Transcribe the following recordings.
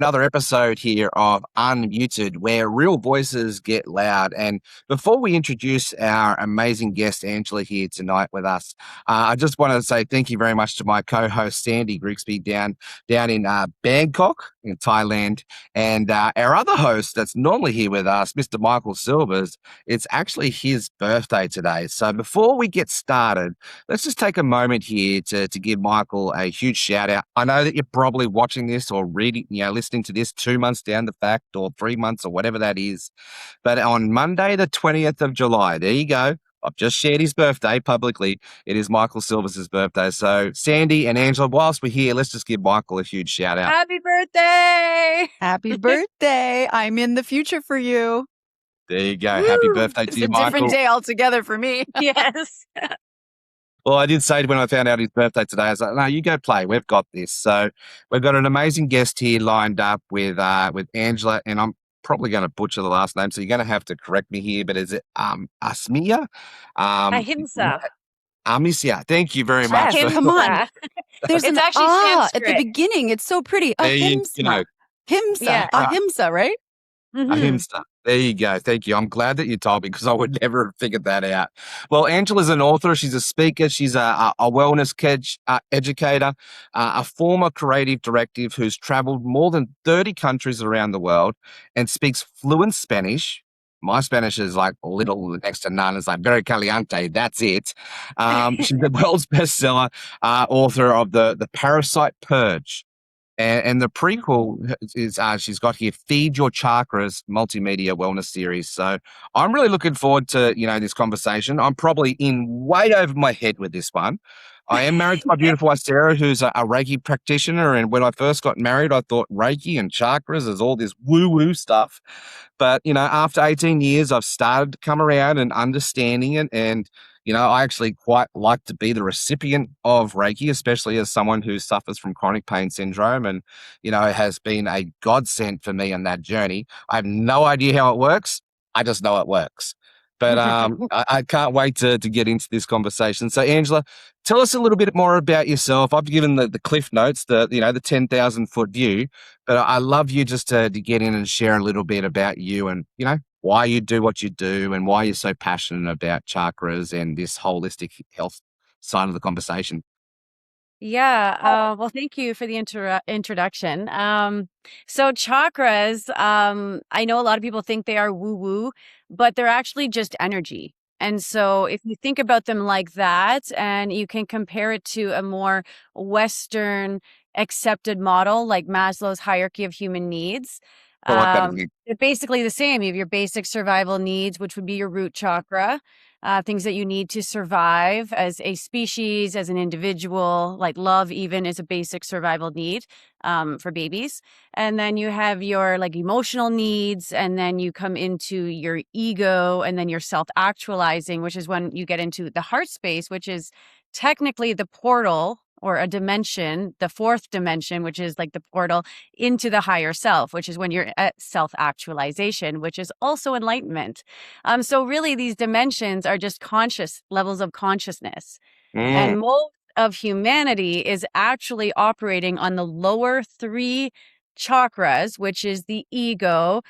another episode here of Unmuted, where real voices get loud. And before we introduce our amazing guest, Angela, here tonight with us, I just want to say thank you very much to my co-host, Sandy Grigsby, down in Bangkok, in Thailand. And our other host that's normally here with us, Mr. Michael Silvers, it's actually his birthday today. So before we get started, let's just take a moment here to give Michael a huge shout out. I know that you're probably watching this or reading, listening to this 2 months down the fact or 3 months or whatever that is. But on Monday, the 20th of July, there you go. I've just shared his birthday publicly. It is Michael Silvers' birthday. So Sandy and Angela, whilst we're here, let's just give Michael a huge shout out. Happy birthday! Happy birthday. I'm in the future for you. There you go. Woo! Happy birthday It's to you, a Michael. different day altogether for me. Yes. Well, I did say when I found out his birthday today, I was like, no, you go play. We've got this. So we've got an amazing guest here lined up with Angela, and I'm probably going to butcher the last name, so you're going to have to correct me here, but is it Asmia? Ahimsa. Ahimsa. Thank you very much. Yes, come on. There's It's an actually at Sanskrit. the beginning. It's so pretty. There you Ahimsa. know. Himsa. Yeah. Ahimsa, right? Mhm. Ahimsa. There you go. Thank you. I'm glad that you told me because I would never have figured that out. Well, Angela's an author. She's a speaker. She's a wellness educator, a former creative directive who's traveled more than 30 countries around the world and speaks fluent Spanish. My Spanish is like little next to none. It's like very caliente. That's it. She's the world's bestseller author of the Parasite Purge. And the prequel is she's got here Feed Your Chakras multimedia wellness series. So I'm really looking forward to, this conversation. I'm probably in way over my head with this one. I am married to my beautiful wife, Sarah, who's a Reiki practitioner. And when I first got married, I thought Reiki and chakras is all this woo-woo stuff. But, after 18 years, I've started to come around and understanding it. And I actually quite like to be the recipient of Reiki, especially as someone who suffers from chronic pain syndrome and, it has been a godsend for me on that journey. I have no idea how it works. I just know it works. But I can't wait to get into this conversation. So, Angela, tell us a little bit more about yourself. I've given the cliff notes, the 10,000-foot view, but I love you just to get in and share a little bit about you and, why you do what you do and why you're so passionate about chakras and this holistic health side of the conversation. Yeah. Well, thank you for the introduction. So chakras, I know a lot of people think they are woo-woo, but they're actually just energy. And so if you think about them like that, and you can compare it to a more Western accepted model like Maslow's hierarchy of human needs, I like that again. they're basically the same. You have your basic survival needs, which would be your root chakra, things that you need to survive as a species, as an individual, like love even is a basic survival need for babies. And then you have your like emotional needs, and then you come into your ego, and then your self-actualizing, which is when you get into the heart space, which is technically the portal or a dimension, the fourth dimension, which is like the portal into the higher self, which is when you're at self-actualization, which is also enlightenment. So really these dimensions are just conscious levels of consciousness. And most of humanity is actually operating on the lower three chakras, which is the ego,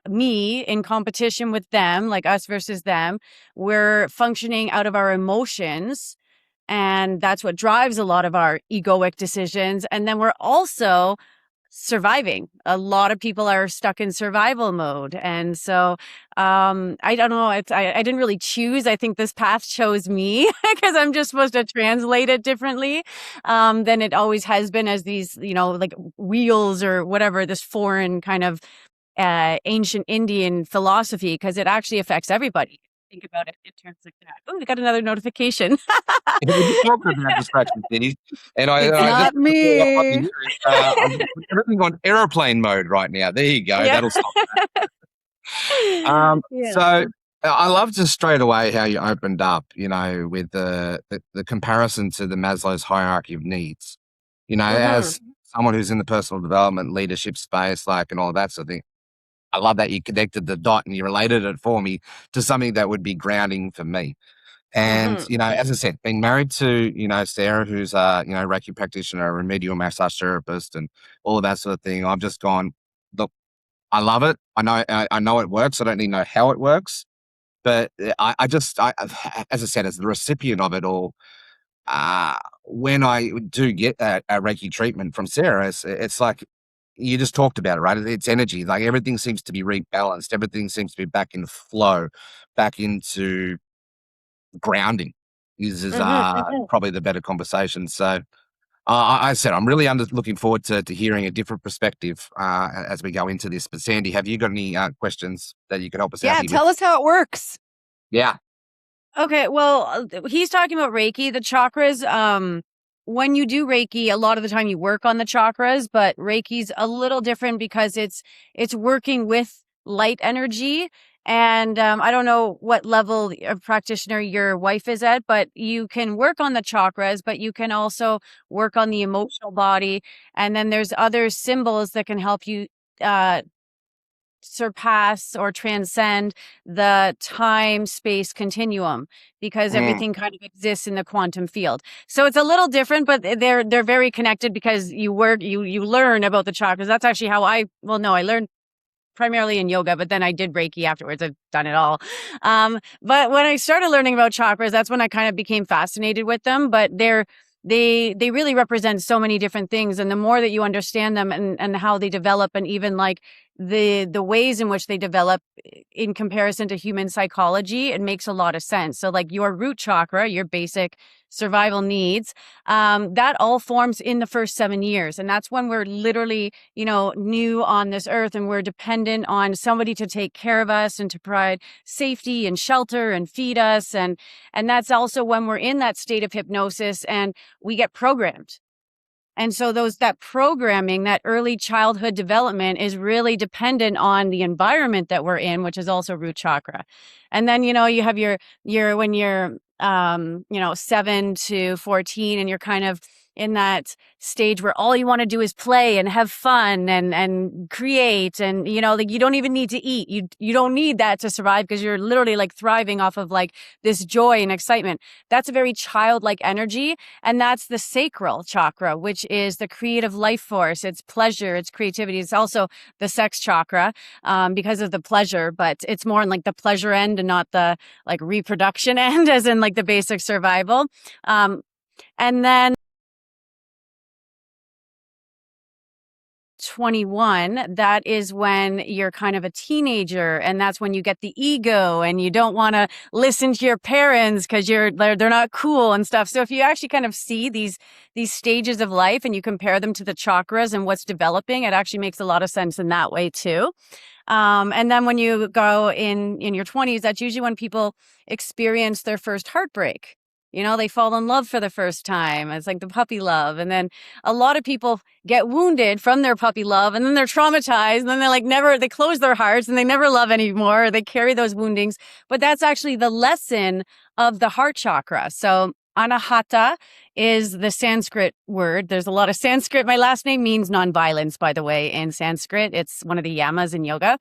me in competition with them, like us versus them. We're functioning out of our emotions. And that's what drives a lot of our egoic decisions. And then we're also surviving. A lot of people are stuck in survival mode. And so I don't know. I didn't really choose. I think this path chose me because I'm just supposed to translate it differently than it always has been as these, like wheels or whatever, this foreign kind of ancient Indian philosophy, because it actually affects everybody. Think about it in terms like that. Oh, we got another notification. We talk about distraction cities, and It's not me. I'm putting everything on airplane mode right now. There you go. Yeah. That'll stop that. Yeah. So I love just straight away how you opened up, with the comparison to the Maslow's hierarchy of needs. As someone who's in the personal development leadership space, and all of that sort of thing. I love that you connected the dot and you related it for me to something that would be grounding for me. And, Mm-hmm. as I said, being married to, Sarah, who's Reiki practitioner, a remedial massage therapist and all of that sort of thing, I've just gone, look, I love it. I know it works. I don't need to know how it works. But as I said, as the recipient of it all, when I do get a Reiki treatment from Sarah, it's like you just talked about it, right? It's energy. Like everything seems to be rebalanced. Everything seems to be back in flow, back into grounding. Is Mm-hmm. probably the better conversation. So I said I'm really looking forward to hearing a different perspective as we go into this. But Sandy, have you got any questions that you could help us out Yeah, here with? tell us how it works. Yeah. Okay, well, he's talking about Reiki, the chakras. When you do Reiki, a lot of the time you work on the chakras, but Reiki's a little different because it's working with light energy. And I don't know what level of practitioner your wife is at, but you can work on the chakras, but you can also work on the emotional body. And then there's other symbols that can help you uh, surpass or transcend the time space continuum because Mm, everything kind of exists in the quantum field. So it's a little different, but they're very connected because you learn about the chakras. That's actually how I learned primarily in yoga, but then I did Reiki afterwards. I've done it all. But when I started learning about chakras, that's when I kind of became fascinated with them. But they really represent so many different things. And the more that you understand them and how they develop and even like the ways in which they develop in comparison to human psychology, it makes a lot of sense. So like your root chakra, your basic survival needs, that all forms in the first 7 years. And that's when we're literally, new on this earth and we're dependent on somebody to take care of us and to provide safety and shelter and feed us. And that's also when we're in that state of hypnosis and we get programmed. And so that programming, that early childhood development is really dependent on the environment that we're in, which is also root chakra. And then, you have your when you're 7 to 14 and you're kind of in that stage where all you want to do is play and have fun and create and like you don't even need to eat. You don't need that to survive because you're literally like thriving off of like this joy and excitement. That's a very childlike energy. And that's the sacral chakra, which is the creative life force. It's pleasure, it's creativity. It's also the sex chakra because of the pleasure, but it's more in like the pleasure end and not the like reproduction end, as in like the basic survival. And then 21, that is when you're kind of a teenager, and that's when you get the ego and you don't want to listen to your parents because they're not cool and stuff. So if you actually kind of see these stages of life and you compare them to the chakras and what's developing, it actually makes a lot of sense in that way too. And then when you go in your 20s, that's usually when people experience their first heartbreak. They fall in love for the first time. It's like the puppy love. And then a lot of people get wounded from their puppy love and then they're traumatized and then they close their hearts and they never love anymore. They carry those woundings. But that's actually the lesson of the heart chakra. So anahata is the Sanskrit word. There's a lot of Sanskrit. My last name means nonviolence, by the way, in Sanskrit. It's one of the yamas in yoga.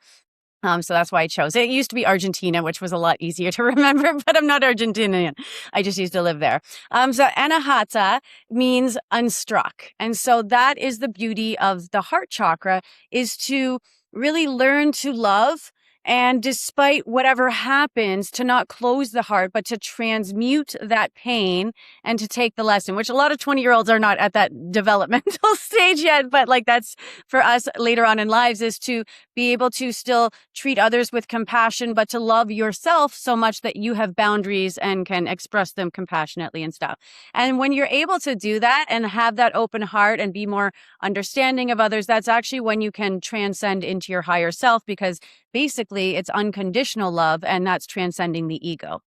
So that's why I chose it. It used to be Argentina, which was a lot easier to remember, but I'm not Argentinian. I just used to live there. So anahata means unstruck. And so that is the beauty of the heart chakra, is to really learn to love. And despite whatever happens, to not close the heart, but to transmute that pain and to take the lesson, which a lot of 20-year-olds are not at that developmental stage yet. But like that's for us later on in lives, is to be able to still treat others with compassion, but to love yourself so much that you have boundaries and can express them compassionately and stuff. And when you're able to do that and have that open heart and be more understanding of others, that's actually when you can transcend into your higher self, because basically it's unconditional love and that's transcending the ego.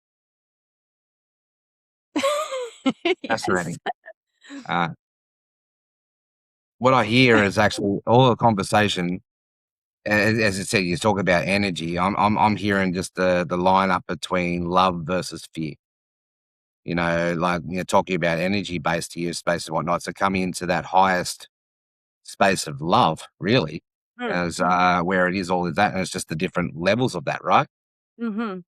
Yes. fascinating. Uh, what I hear is actually all the conversation. As I said, you talk about energy. I'm hearing just the lineup between love versus fear. Talking about energy based here, space and whatnot. So coming into that highest space of love, really, Hmm. as where it is all of that, and it's just the different levels of that, right? Mm-hmm.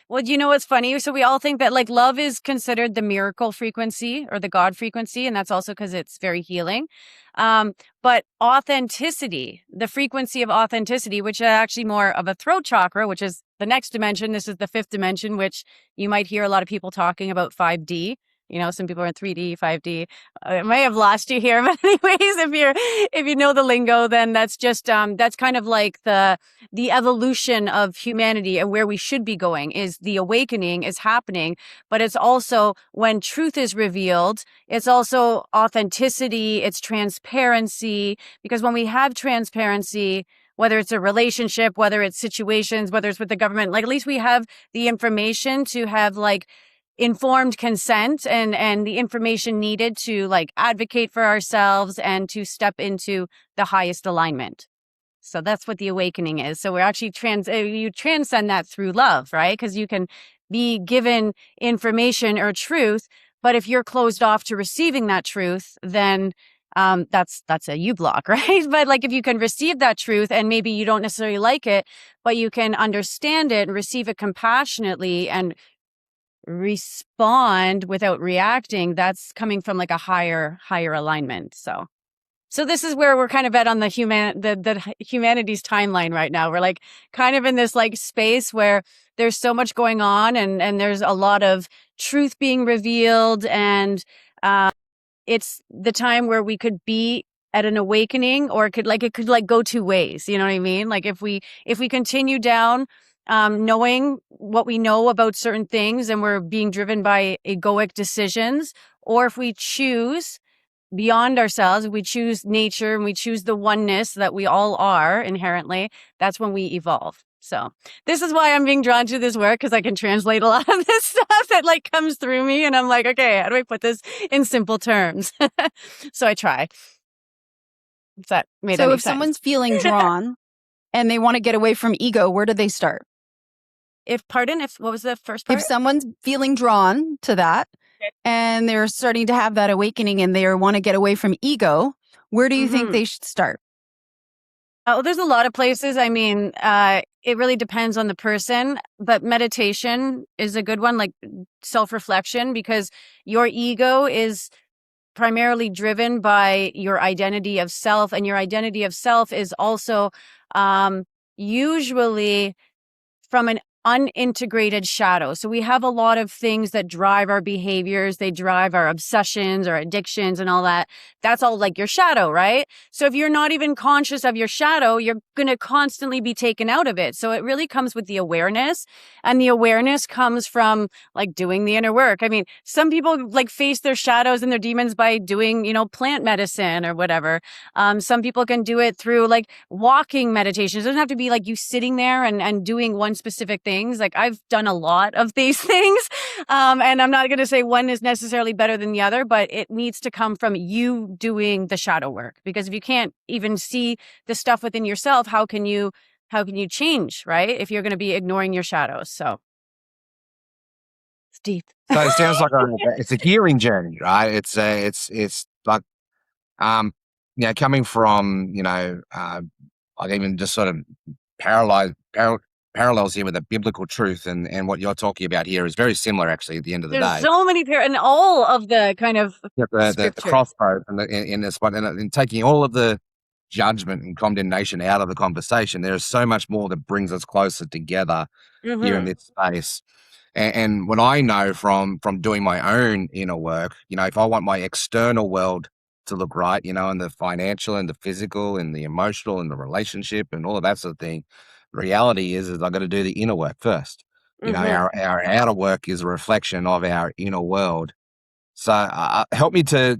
Well, you know what's funny? So we all think that like love is considered the miracle frequency or the God frequency, and that's also because it's very healing. But authenticity, the frequency of authenticity, which is actually more of a throat chakra, which is the next dimension. This is the fifth dimension, which you might hear a lot of people talking about 5D. You know, some people are in 3D, 5D. I may have lost you here, but anyways, if you know the lingo, then that's just that's kind of like the evolution of humanity and where we should be going. Is the awakening is happening, but it's also when truth is revealed, it's also authenticity, it's transparency, because when we have transparency, whether it's a relationship, whether it's situations, whether it's with the government, like at least we have the information to have like informed consent and the information needed to like advocate for ourselves and to step into the highest alignment. So that's what the awakening is. So we're actually you transcend that through love, right? Because you can be given information or truth, but if you're closed off to receiving that truth, then that's a you block, right? But like if you can receive that truth and maybe you don't necessarily like it, but you can understand it and receive it compassionately and respond without reacting, that's coming from like a higher alignment. So this is where we're kind of at on the humanity's timeline right now. We're like kind of in this like space where there's so much going on and there's a lot of truth being revealed, and it's the time where we could be at an awakening, or it could go two ways. You know what I mean? Like if we continue down knowing what we know about certain things and we're being driven by egoic decisions, or if we choose beyond ourselves, we choose nature and we choose the oneness that we all are inherently, that's when we evolve. So this is why I'm being drawn to this work, because I can translate a lot of this stuff that like comes through me, and I'm like, okay, how do I put this in simple terms? So I try. If that made So any if sense. someone's feeling drawn and they want to get away from ego, where do they start? If what was the first part? If someone's feeling drawn to that and they're starting to have that awakening and they want to get away from ego, where do you think they should start? Oh, there's a lot of places. I mean, it really depends on the person, but meditation is a good one, like self-reflection, because your ego is primarily driven by your identity of self, and your identity of self is also usually from an unintegrated shadow. So we have a lot of things that drive our behaviors. They drive our obsessions or addictions and all that. That's all like your shadow, right? So if you're not even conscious of your shadow, you're going to constantly be taken out of it. So it really comes with the awareness, and the awareness comes from like doing the inner work. I mean, some people like face their shadows and their demons by doing, plant medicine or whatever. Some people can do it through like walking meditation. It doesn't have to be like you sitting there and doing one specific thing. Like I've done a lot of these things. And I'm not going to say one is necessarily better than the other, but it needs to come from you doing the shadow work, because if you can't even see the stuff within yourself, how can you change, right? If you're going to be ignoring your shadows. So it's deep. So it sounds like it's a healing journey, right? It's like, coming from, like even just sort of parallels here with the biblical truth, and what you're talking about here is very similar, actually, at the end of the There's day. so many and all of the kind of The crossroads in this one, and taking all of the judgment and condemnation out of the conversation, there is so much more that brings us closer together here in this space. And what I know from doing my own inner work, if I want my external world to look right, and the financial and the physical and the emotional and the relationship and all of that sort of thing, the reality is I got to do the inner work first. Our outer work is a reflection of our inner world. So help me to,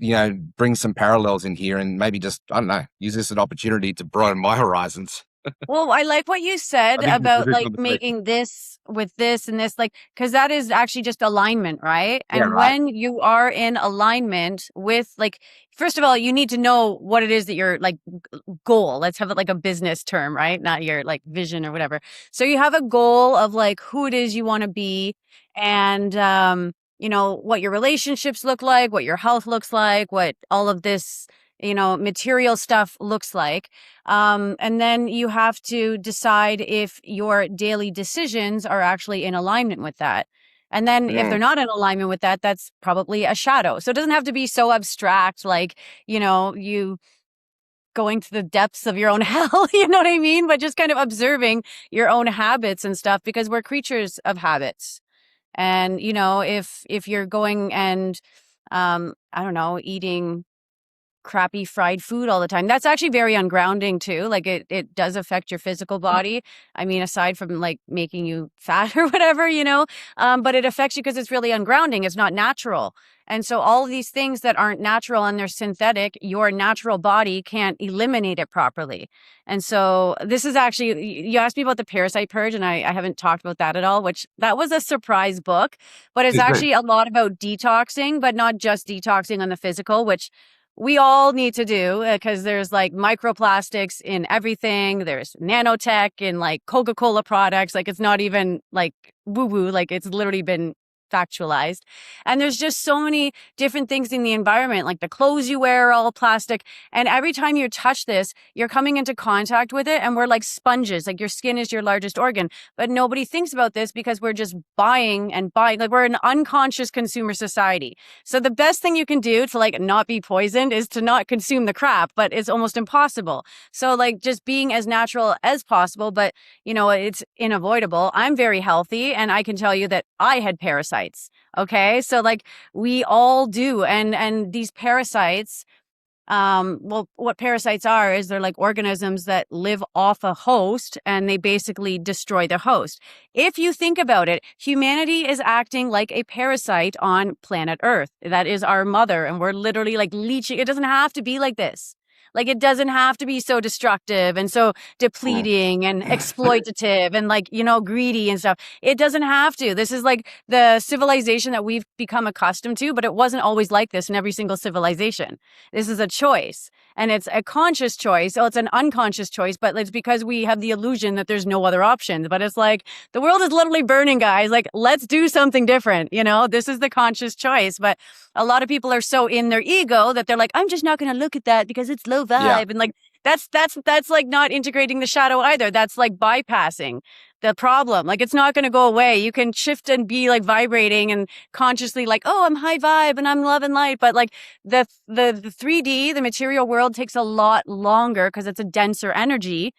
bring some parallels in here, and maybe just, I don't know, use this as an opportunity to broaden my horizons. Well, I like what you said about like making this with this and this, like, because that is actually just alignment, right? And when you are in alignment with, like, first of all, you need to know what it is that your like goal. Let's have it like a business term, right? Not your like vision or whatever. So you have a goal of like who it is you want to be, and what your relationships look like, what your health looks like, what all of this material stuff looks like. And then you have to decide if your daily decisions are actually in alignment with that. And then if they're not in alignment with that, that's probably a shadow. So it doesn't have to be so abstract, like, you going to the depths of your own hell, you know what I mean? But just kind of observing your own habits and stuff, because we're creatures of habits. And, if you're going and, I don't know, eating crappy fried food all the time, that's actually very ungrounding too. Like it does affect your physical body. I mean, aside from like making you fat or whatever, but it affects you because it's really ungrounding. It's not natural. And so all of these things that aren't natural and they're synthetic, your natural body can't eliminate it properly. And so this is actually, you asked me about the Parasite Purge, and I haven't talked about that at all, which that was a surprise book, but it's actually a lot about detoxing, but not just detoxing on the physical, which we all need to do, because there's like microplastics in everything. There's nanotech in like Coca-Cola products. Like it's not even like woo-woo, like it's literally been factualized. And there's just so many different things in the environment, like the clothes you wear are all plastic. And every time you touch this, you're coming into contact with it. And we're like sponges, like your skin is your largest organ. But nobody thinks about this because we're just buying and buying. Like we're an unconscious consumer society. So the best thing you can do to like not be poisoned is to not consume the crap, but it's almost impossible. So like just being as natural as possible, but it's unavoidable. I'm very healthy, and I can tell you that I had parasites. Okay. So like we all do. And these parasites, what parasites are is they're like organisms that live off a host, and they basically destroy the host. If you think about it, humanity is acting like a parasite on planet Earth. That is our mother, and we're literally like leeching. It doesn't have to be like this. Like it doesn't have to be so destructive and so depleting and exploitative and like, greedy and stuff. It doesn't have to. This is like the civilization that we've become accustomed to, but it wasn't always like this in every single civilization. This is a choice, and it's a conscious choice. So it's an unconscious choice, but it's because we have the illusion that there's no other option. But it's like the world is literally burning, guys. Like, let's do something different. This is the conscious choice. But a lot of people are so in their ego that they're like, I'm just not going to look at that because it's low vibe. Yeah. And like, that's like not integrating the shadow either. That's like bypassing the problem. Like, it's not going to go away. You can shift and be like vibrating and consciously like, oh, I'm high vibe and I'm love and light. But like the 3D, the material world takes a lot longer because it's a denser energy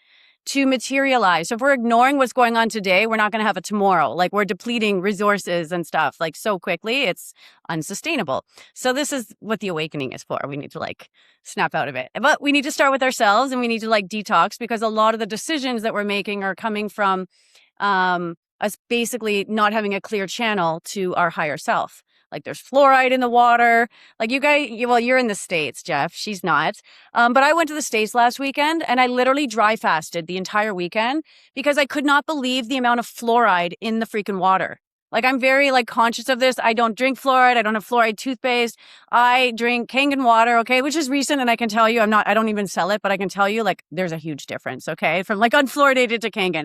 to materialize. So if we're ignoring what's going on today, we're not going to have a tomorrow. Like we're depleting resources and stuff like so quickly, it's unsustainable. So this is what the awakening is for. We need to like snap out of it. But we need to start with ourselves, and we need to like detox, because a lot of the decisions that we're making are coming from us basically not having a clear channel to our higher self. Like there's fluoride in the water. Like you guys, well, you're in the States, Jeff. She's not. But I went to the States last weekend, and I literally dry fasted the entire weekend because I could not believe the amount of fluoride in the freaking water. Like I'm very like conscious of this. I don't drink fluoride. I don't have fluoride toothpaste. I drink Kangen water, okay, which is recent, and I can tell you I don't even sell it, but I can tell you like there's a huge difference, okay, from like unfluoridated to Kangen.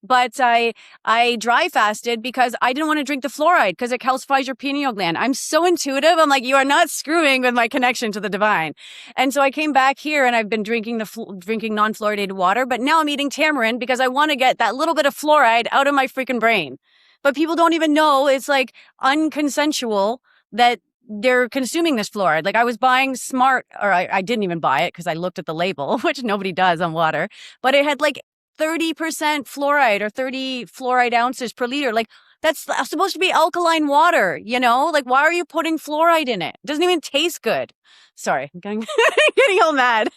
But I dry fasted because I didn't want to drink the fluoride because it calcifies your pineal gland. I'm so intuitive. I'm like, you are not screwing with my connection to the divine. And so I came back here, and I've been drinking non-fluoridated water, but now I'm eating tamarind because I want to get that little bit of fluoride out of my freaking brain. But people don't even know it's like unconsensual that they're consuming this fluoride. Like I was buying Smart, or I didn't even buy it because I looked at the label, which nobody does on water, but it had like 30% fluoride or 30 fluoride ounces per liter. Like that's supposed to be alkaline water, like why are you putting fluoride in it? It doesn't even taste good. Sorry, I'm getting all mad.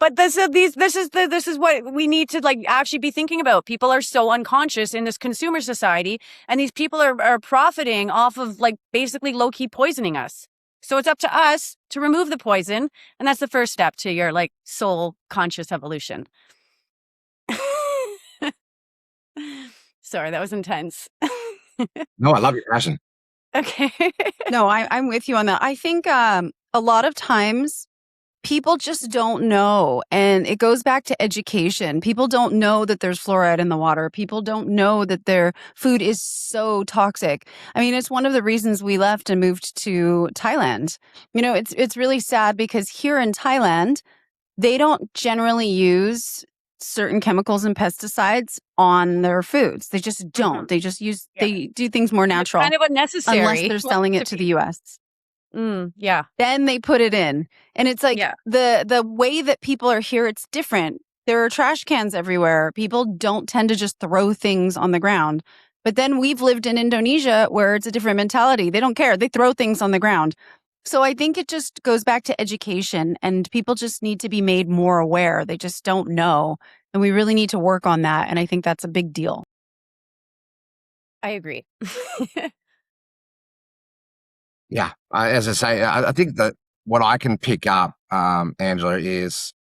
But this is what we need to like actually be thinking about. People are so unconscious in this consumer society, and these people are profiting off of like basically low key poisoning us. So it's up to us to remove the poison, and that's the first step to your like soul conscious evolution. Sorry, that was intense. No, I love your passion. Okay. No, I'm with you on that. I think a lot of times people just don't know. And it goes back to education. People don't know that there's fluoride in the water. People don't know that their food is so toxic. I mean, it's one of the reasons we left and moved to Thailand. You know, it's really sad because here in Thailand, they don't generally use certain chemicals and pesticides on their foods. They just don't. They just use, they do things more natural. It's kind of unnecessary. Unless they're selling it to the US. Yeah. Then they put it in. And it's like the way that people are here, it's different. There are trash cans everywhere. People don't tend to just throw things on the ground. But then we've lived in Indonesia where it's a different mentality. They don't care. They throw things on the ground. So I think it just goes back to education, and people just need to be made more aware. They just don't know. And we really need to work on that. And I think that's a big deal. I agree. Yeah, as I say, I think that what I can pick up, Angela, is,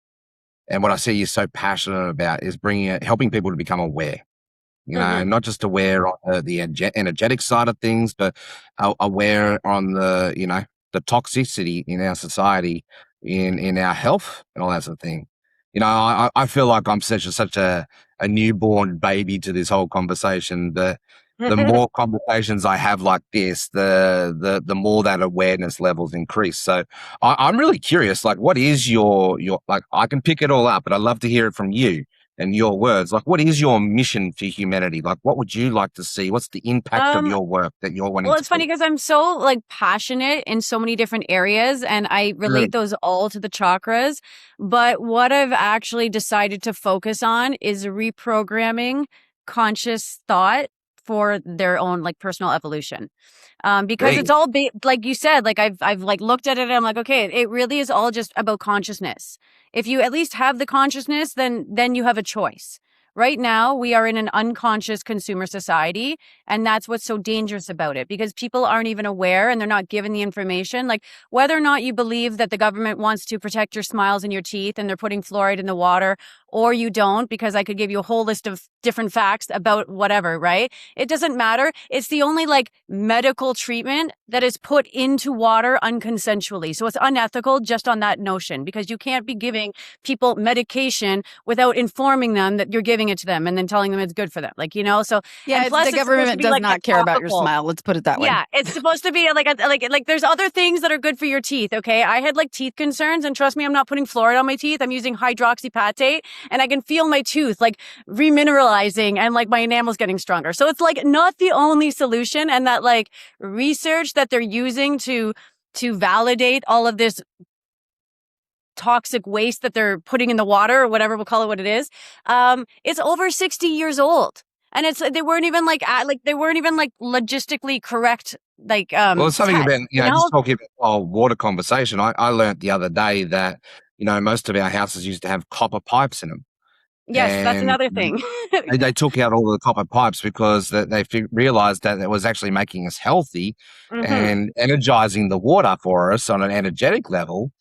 and what I see you so passionate about, is helping people to become aware. You know, not just aware on the energetic side of things, but aware on the, you know, the toxicity in our society, in our health, and all that sort of thing. You know, I feel like I'm such a newborn baby to this whole conversation. The more conversations I have like this, the more that awareness levels increase. So I'm really curious, like, what is your, like, I can pick it all up, but I'd love to hear it from you and your words. Like, what is your mission for humanity? Like, what would you like to see? What's the impact of your work that you're wanting to Well, it's funny because I'm so like passionate in so many different areas, and I relate those all to the chakras. But what I've actually decided to focus on is reprogramming conscious thought for their own like personal evolution. Because it's all like you said, like I've like looked at it and I'm like, okay, it really is all just about consciousness. If you at least have the consciousness, then you have a choice. Right now, we are in an unconscious consumer society, and that's what's so dangerous about it, because people aren't even aware and they're not given the information. Like, whether or not you believe that the government wants to protect your smiles and your teeth and they're putting fluoride in the water, or you don't, because I could give you a whole list of different facts about whatever, right? It doesn't matter. It's the only like medical treatment that is put into water unconsensually. So it's unethical just on that notion, because you can't be giving people medication without informing them that you're giving it to them and then telling them it's good for them. Like, you know, so yeah, plus the government does not care about your smile. Let's put it that way. Yeah, it's supposed to be like there's other things that are good for your teeth. Okay, I had like teeth concerns, and trust me, I'm not putting fluoride on my teeth. I'm using hydroxypatate, and I can feel my tooth like remineralizing and like my enamel's getting stronger. So it's like not the only solution, and that like research that they're using to validate all of this toxic waste that they're putting in the water, or whatever, we'll call it what it is. It's over 60 years old. And they weren't even logistically correct. Like, well, it's something about, just talking about water conversation. I learned the other day that, you know, most of our houses used to have copper pipes in them. Yes, that's another thing. They took out all of the copper pipes because they realized that it was actually making us healthy and energizing the water for us on an energetic level.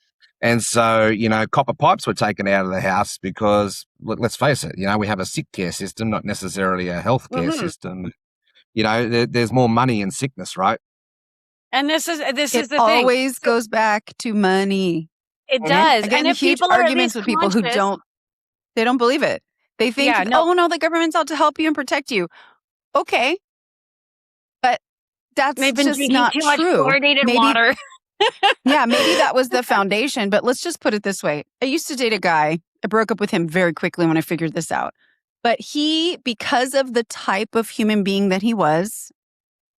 And so, you know, copper pipes were taken out of the house because, let's face it, you know, we have a sick care system, not necessarily a health care system. You know, there's more money in sickness, right? And this is the thing. It always goes back to money. It does. I get and if huge people arguments with people who don't believe it. They think, oh no, the government's out to help you and protect you. Okay. But that's just not too much true. Fluoridated water. Yeah, maybe that was the foundation, but let's just put it this way. I used to date a guy. I broke up with him very quickly when I figured this out. But because of the type of human being that he was,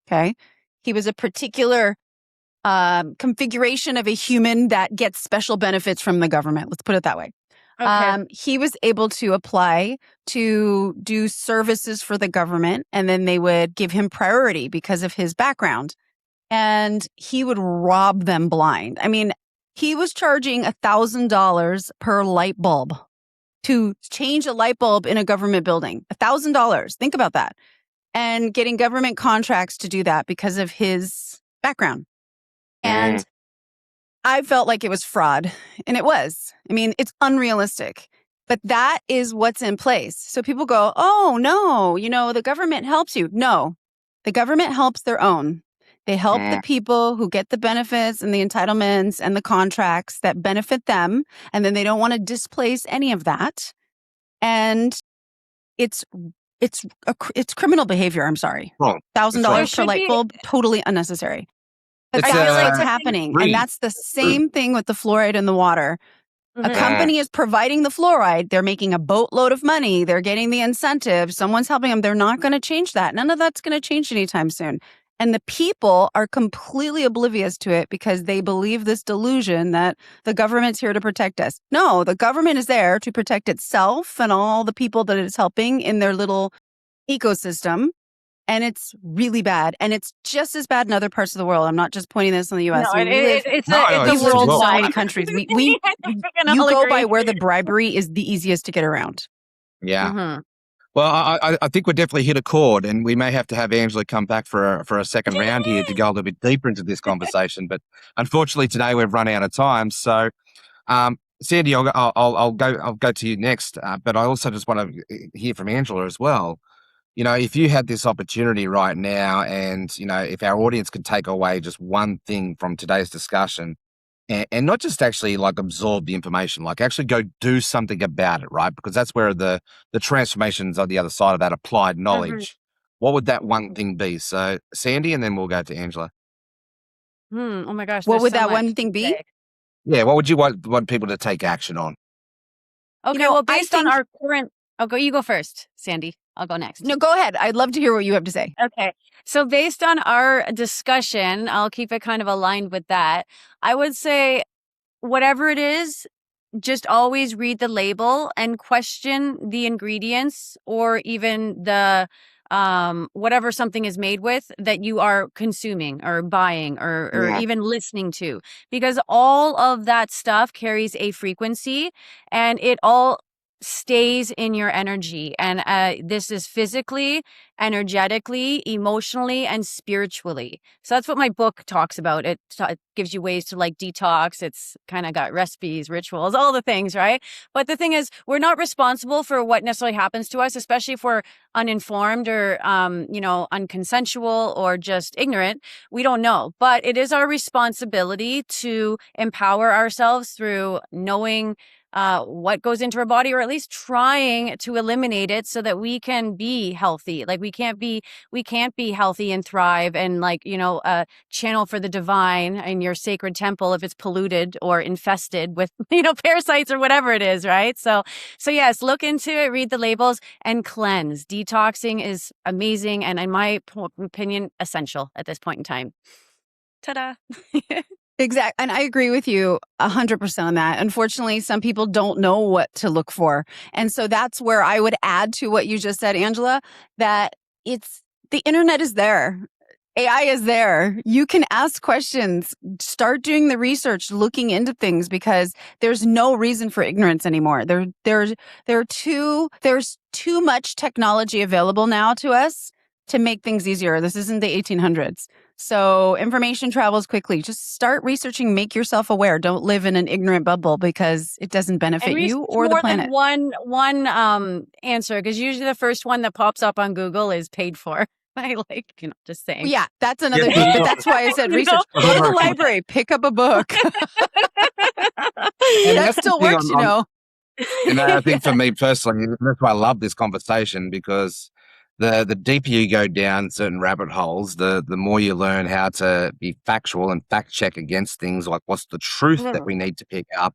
okay, he was a particular configuration of a human that gets special benefits from the government. Let's put it that way. Okay. He was able to apply to do services for the government, and then they would give him priority because of his background. And he would rob them blind. I mean, he was charging $1,000 per light bulb to change a light bulb in a government building. $1,000. Think about that. And getting government contracts to do that because of his background. And I felt like it was fraud. And it was. I mean, it's unrealistic. But that is what's in place. So people go, oh, no, you know, the government helps you. No, the government helps their own. They help the people who get the benefits and the entitlements and the contracts that benefit them. And then they don't want to displace any of that. And it's criminal behavior. I'm sorry. Wrong. $1,000 per should light be- bulb, totally unnecessary. But It's, that's what's uh, happening. greed. And that's the same thing with the fluoride in the water. A Mhm. company is providing the fluoride. They're making a boatload of money. They're getting the incentive. Someone's helping them. They're not going to change that. None of that's going to change anytime soon. And the people are completely oblivious to it because they believe this delusion that the government's here to protect us. No, the government is there to protect itself and all the people that it's helping in their little ecosystem. And it's really bad. And it's just as bad in other parts of the world. I'm not just pointing this on the U.S. No, I mean, we live it's No, a, no, it's we a live in so worldwide many countries. We we can you all go agree. by where the bribery is the easiest to get around. Yeah. Mhm. Well, I think we definitely hit a chord, and we may have to have Angela come back for a second round here to go a little bit deeper into this conversation. But unfortunately, today we've run out of time. So, Sandy, I'll go to you next. But I also just want to hear from Angela as well. If you had this opportunity right now, and if our audience could take away just one thing from today's discussion, and not just actually like absorb the information, like actually go do something about it, right? Because that's where the transformations on the other side of that applied knowledge. What would that one thing be? So Sandy, and then we'll go to Angela. Oh my gosh. What there's would so that much one to thing be? say. Yeah, what would you want people to take action on? Okay, know, well, I based on think- our current, you go first, Sandy. I'll go next. No, go ahead. I'd love to hear what you have to say. Okay. So based on our discussion, I'll keep it kind of aligned with that. I would say whatever it is, just always read the label and question the ingredients or even the whatever something is made with that you are consuming or buying or Yeah. even listening to, because all of that stuff carries a frequency and it all stays in your energy. And this is physically, energetically, emotionally, and spiritually. So that's what my book talks about. It gives you ways to like detox. It's kind of got recipes, rituals, all the things, right? But the thing is, we're not responsible for what necessarily happens to us, especially if we're uninformed or, unconsensual or just ignorant. We don't know. But it is our responsibility to empower ourselves through knowing what goes into our body, or at least trying to eliminate it so that we can be healthy. Like we can't be healthy and thrive and channel for the divine in your sacred temple if it's polluted or infested with, parasites or whatever it is. Right. So yes, look into it, read the labels and cleanse. Detoxing is amazing. And in my opinion, essential at this point in time. Ta-da. Exactly. And I agree with you 100% on that. Unfortunately, some people don't know what to look for. And so that's where I would add to what you just said, Angela, that the internet is there. AI is there. You can ask questions, start doing the research, looking into things, because there's no reason for ignorance anymore. There's too much technology available now to us to make things easier. This isn't the 1800s. So information travels quickly. Just start researching, make yourself aware. Don't live in an ignorant bubble because it doesn't benefit you or the planet. One answer, because usually the first one that pops up on Google is paid for. I just saying. Yeah, that's another thing. But that's why I said research. Go to the library, pick up a book. That still works, And I think for me personally, that's why I love this conversation, because the deeper you go down certain rabbit holes, the more you learn how to be factual and fact check against things, like what's the truth that we need to pick up.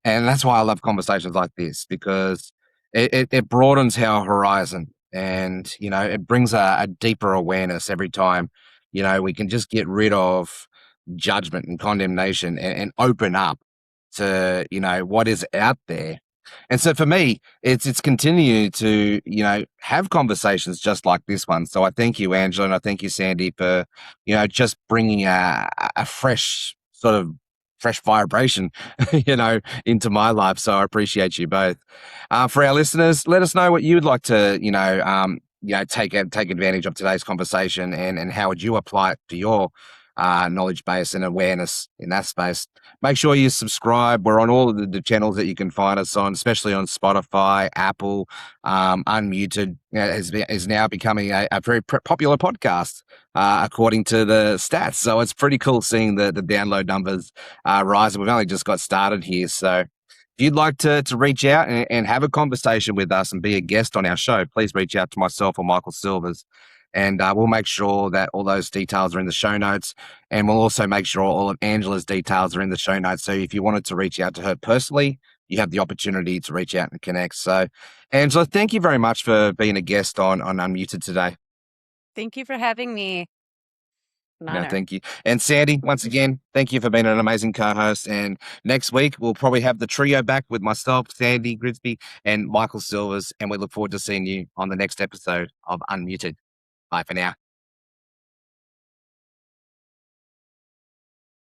And that's why I love conversations like this, because it broadens our horizon, and it brings a deeper awareness every time. We can just get rid of judgment and condemnation and open up to what is out there. And so for me, it's continue to have conversations just like this one. So I thank you, Angela, and I thank you, Sandy, for just bringing a fresh vibration into my life. So I appreciate you both. For our listeners, let us know what you would like to take advantage of today's conversation, and how would you apply it to your knowledge base and awareness in that space. Make sure you subscribe. We're on all of the channels that you can find us on, especially on Spotify, Apple, Unmuted is now becoming a very popular podcast, according to the stats. So it's pretty cool seeing the download numbers rise. We've only just got started here. So if you'd like to reach out and have a conversation with us and be a guest on our show, please reach out to myself or Michael Silvers. And we'll make sure that all those details are in the show notes. And we'll also make sure all of Angela's details are in the show notes. So if you wanted to reach out to her personally, you have the opportunity to reach out and connect. So, Angela, thank you very much for being a guest on Unmuted today. Thank you for having me. No, thank you. And Sandy, once again, thank you for being an amazing co-host. And next week, we'll probably have the trio back with myself, Sandy Grigsby, and Michael Silvers. And we look forward to seeing you on the next episode of Unmuted. Bye for now.